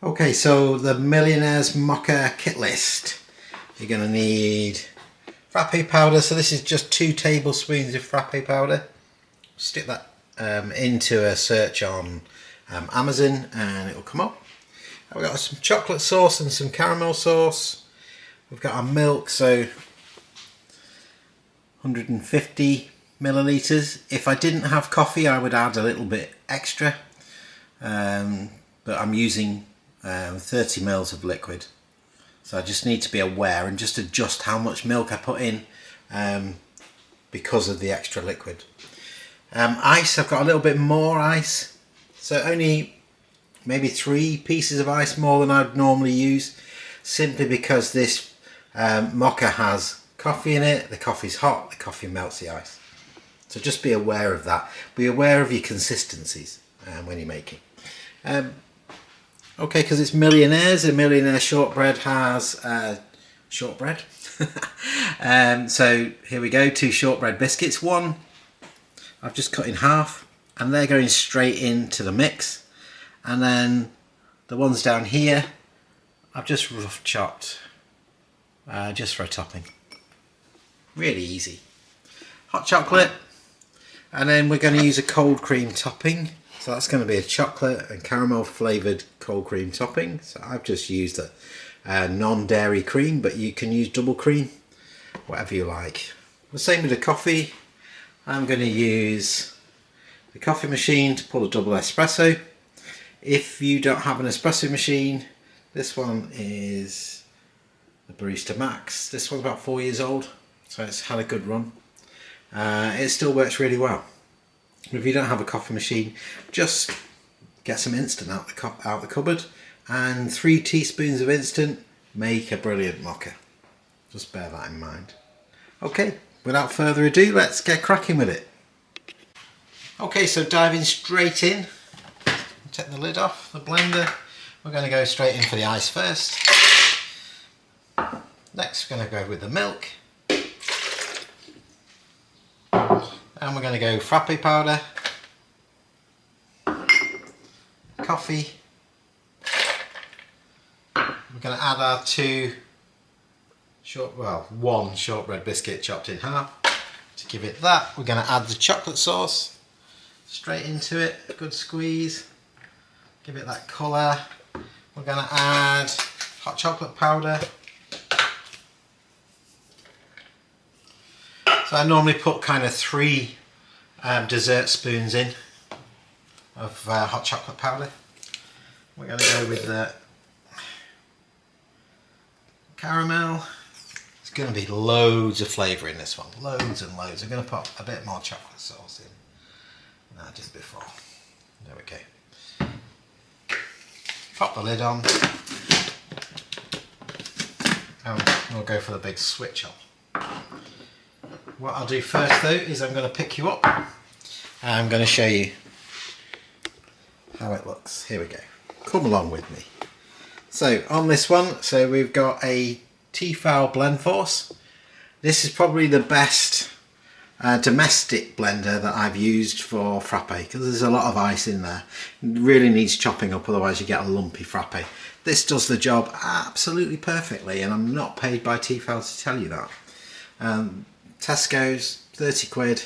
Okay, so the Millionaires Mocha kit list. You're going to need frappe powder. So this is just 2 tablespoons of frappe powder. Stick that into a search on Amazon and it will come up. We've got some chocolate sauce and some caramel sauce. We've got our milk, so 150 millilitres. If I didn't have coffee, I would add a little bit extra, but I'm using 30 mils of liquid, so I just need to be aware and just adjust how much milk I put in because of the extra liquid. Ice, I've got a little bit more ice, so only maybe 3 pieces of ice more than I'd normally use, simply because this mocha has coffee in it. The coffee's hot, the coffee melts the ice, so just be aware of that. Be aware of your consistencies when you're making. Okay, because it's Millionaires, a Millionaire shortbread has shortbread. So here we go, 2 shortbread biscuits. One I've just cut in half, and they're going straight into the mix. And then the ones down here, I've just rough chopped, just for a topping. Really easy. Hot chocolate, and then we're going to use a cold cream topping. So that's going to be a chocolate and caramel flavoured cold cream topping. So I've just used a non-dairy cream, but you can use double cream, whatever you like. The same with the coffee. I'm going to use the coffee machine to pull a double espresso. If you don't have an espresso machine, this one is the Barista Max. This one's about 4 years old, so it's had a good run. It still works really well. If you don't have a coffee machine, just get some instant out the cupboard, and 3 teaspoons of instant make a brilliant mocha. Just bear that in mind. Okay, without further ado, let's get cracking with it. Okay, so diving straight in. Take the lid off the blender. We're going to go straight in for the ice first. Next, we're going to go with the milk. And we're going to go frappe powder, coffee. We're going to add our 1 shortbread biscuit chopped in half. To give it that, we're going to add the chocolate sauce straight into it. Good squeeze. Give it that colour. We're going to add hot chocolate powder. So I normally put kind of 3 dessert spoons in of hot chocolate powder. We're going to go with the caramel. There's going to be loads of flavour in this one, loads and loads. I'm going to put a bit more chocolate sauce in than I did before. There we go. Pop the lid on, and we'll go for the big switch on. What I'll do first though is I'm going to pick you up and I'm going to show you how it looks. Here we go. Come along with me. So on this one, so we've got a Tefal blend force. This is probably the best domestic blender that I've used for frappe, because there's a lot of ice in there. It really needs chopping up, otherwise you get a lumpy frappe. This does the job absolutely perfectly, and I'm not paid by Tefal to tell you that. Tesco's, 30 quid,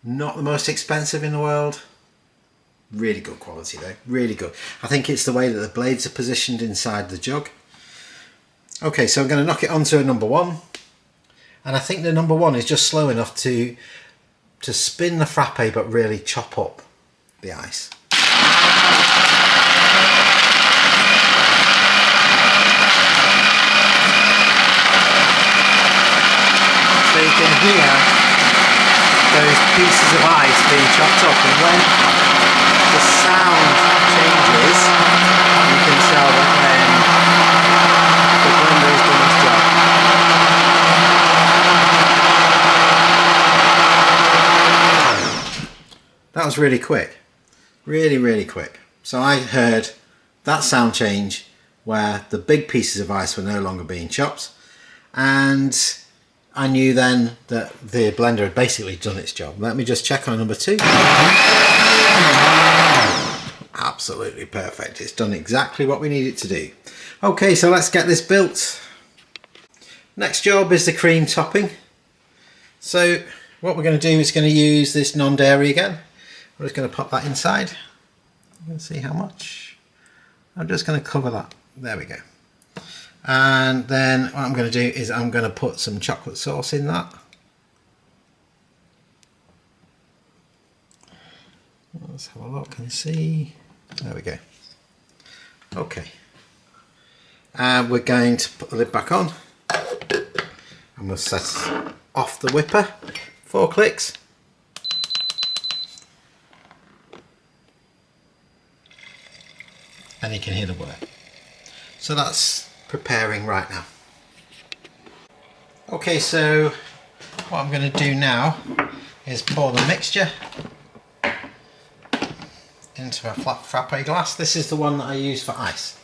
not the most expensive in the world. Really good quality though, really good. I think it's the way that the blades are positioned inside the jug. Okay, so I'm going to knock it onto a number 1, and I think the number 1 is just slow enough to spin the frappe but really chop up the ice. So you can hear those pieces of ice being chopped up, and when the sound changes, you can tell that then the blender has done its job. That was really quick, really quick. So I heard that sound change where the big pieces of ice were no longer being chopped, and I knew then that the blender had basically done its job. Let me just check on number 2. absolutely perfect. It's done exactly what we need it to do. Okay, so let's get this built. Next job is the cream topping. So what we're going to do is going to use this non-dairy again. We're just going to pop that inside. You can see how much. I'm just going to cover that. There we go. And then what I'm going to do is I'm going to put some chocolate sauce in that. Let's have a look and see. There we go. Okay. And we're going to put the lid back on. And we'll set off the whipper. 4 clicks. And you can hear the whir. So that's preparing right now. Okay, so what I'm going to do now is pour the mixture into a flat frappe glass. This is the one that I use for ice.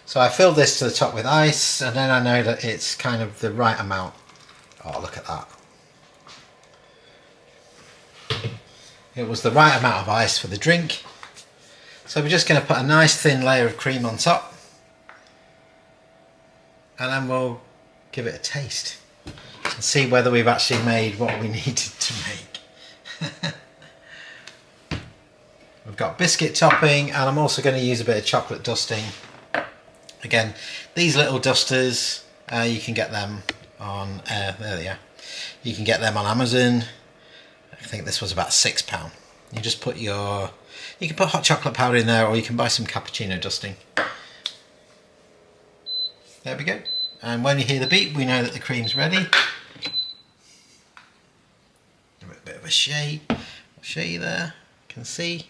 So I filled this to the top with ice, and then I know that it's kind of the right amount. Oh, look at that. It was the right amount of ice for the drink. So we're just going to put a nice thin layer of cream on top, and then we'll give it a taste and see whether we've actually made what we needed to make. We've got biscuit topping, and I'm also going to use a bit of chocolate dusting. Again, these little dusters, you can get them on, there they are. You can get them on Amazon. I think this was about £6. You just put your, you can put hot chocolate powder in there, or you can buy some cappuccino dusting. There we go. And when you hear the beep, we know that the cream's ready. Give it a bit of a shake. I'll show you there. You can see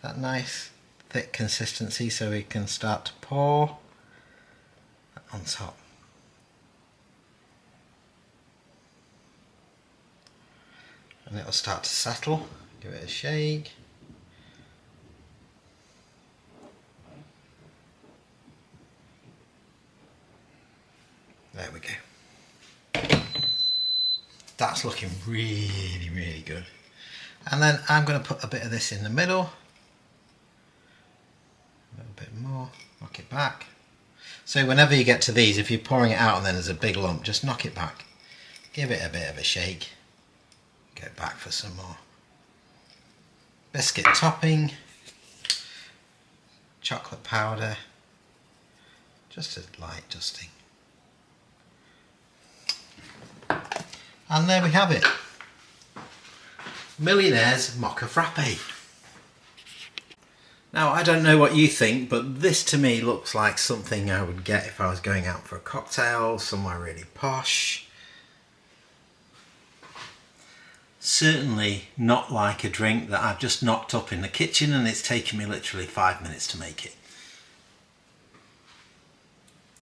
that nice thick consistency, so we can start to pour on top. And it'll start to settle. Give it a shake. There we go. That's looking really, really good. And then I'm going to put a bit of this in the middle. A little bit more. Knock it back. So whenever you get to these, if you're pouring it out and then there's a big lump, just knock it back. Give it a bit of a shake. Go back for some more. Biscuit topping. Chocolate powder. Just a light dusting. And there we have it. Millionaires Mocha Frappe. Now, I don't know what you think, but this to me looks like something I would get if I was going out for a cocktail, somewhere really posh. Certainly not like a drink that I've just knocked up in the kitchen and it's taken me literally 5 minutes to make it.